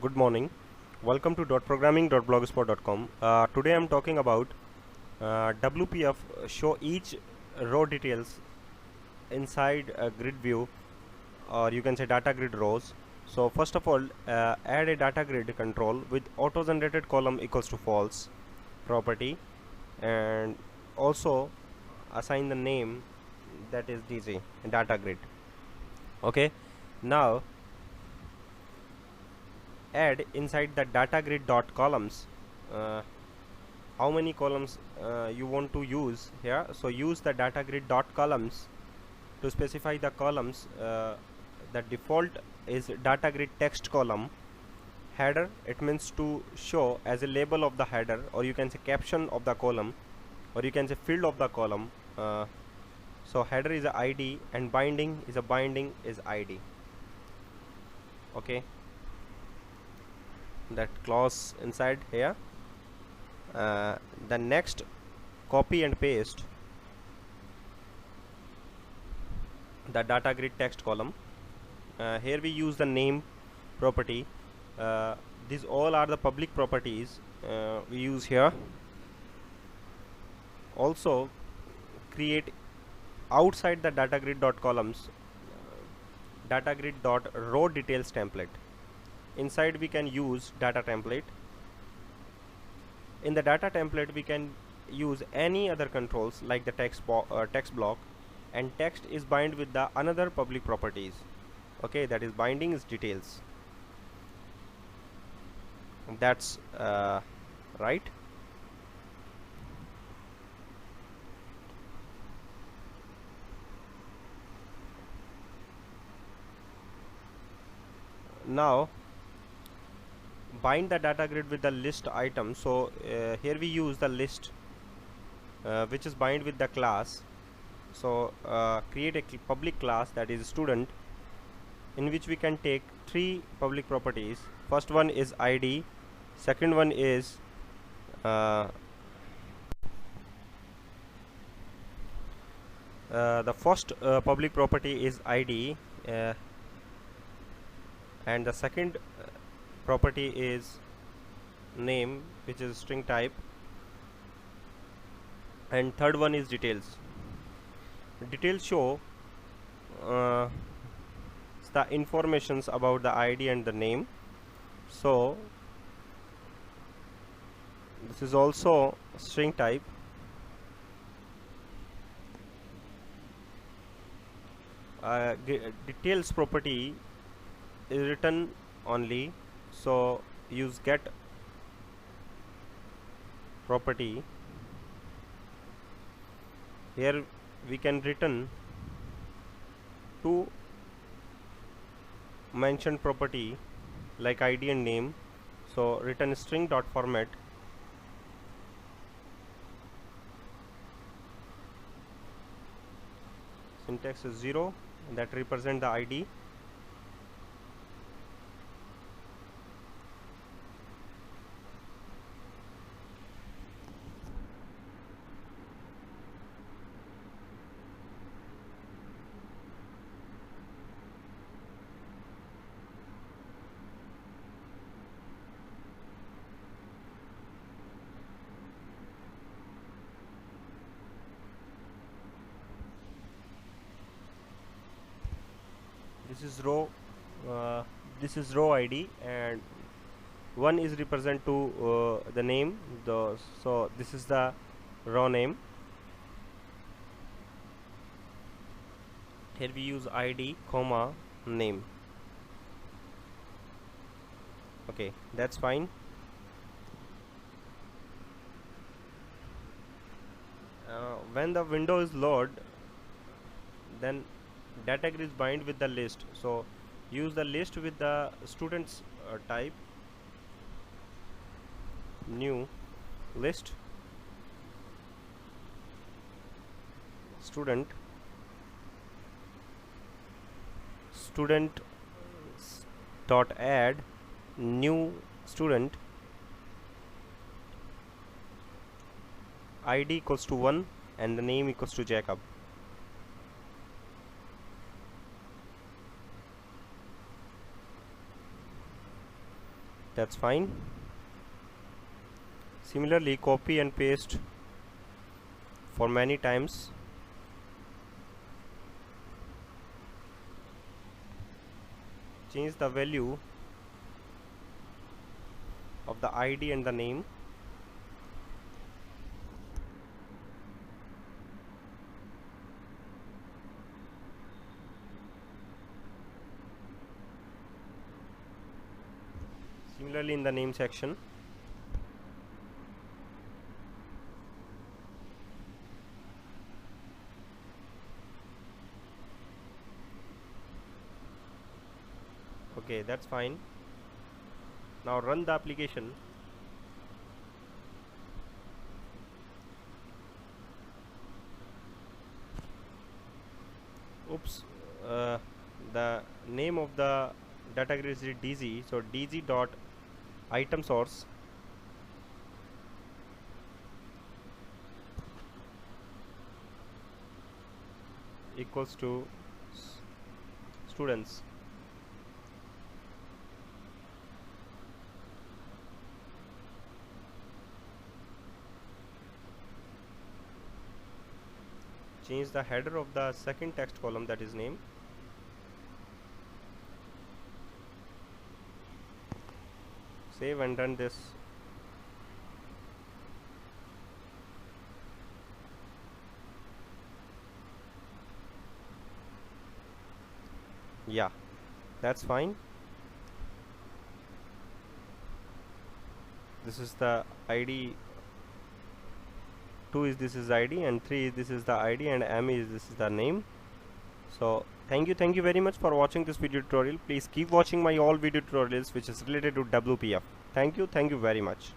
Good morning. Welcome to .programming.blogspot.com. Today I'm talking about WPF show each row details inside a grid view, or you can say data grid rows. So first of all, add a data grid control with auto generated column equals to false property, and also assign the name, that is DG data grid. Okay, now add inside the DataGrid.Columns how many columns you want to use here. So use the DataGrid.Columns to specify the columns. The default is DataGridTextColumn. Header, it means to show as a label of the header, or you can say caption of the column, or you can say field of the column. So header is a ID and binding is ID. Okay, that clause inside here. The next, copy and paste the data grid text column. Here we use the name property. These all are the public properties we use here. Also create outside the DataGrid.Columns DataGrid.RowDetailTemplate. Inside we can use data template. In the data template we can use any other controls like the text block, and text is bind with the another public properties. Okay, that is binding is details. That's right. Now bind the data grid with the list item. So here we use the list which is bind with the class. So create a public class, that is student, in which we can take three public properties. First one is ID, second one is the first public property is ID, and the second property is name, which is string type, and third one is details. Details show the informations about the ID and the name. So this is also string type. Details property is written only, so use get property. Here we can return two mentioned property like ID and name. So return string dot format. Syntax is 0, that represent the ID. This is row ID, and one is represent to the name. So this is the row name. Here we use ID comma name. Okay, that's fine. When the window is loaded, then DataGrid is bind with the list. So use the list with the students type, new list student dot add new student, ID equals to 1 and the name equals to Jacob. That's fine. Similarly, copy and paste for many times. Change the value of the ID and the name. Similarly, in the name section, okay, that's fine. Now run the application. Oops, the name of the DataGrid is DZ, so DZ.ItemSource equals to students. Change the header of the second text column, that is name. Save and run this. Yeah, that's fine. This is the ID. 2 is this is ID, and 3 is this is the ID, and M is this is the name. So thank you very much for watching this video tutorial. Please keep watching my all video tutorials which is related to WPF. Thank you very much.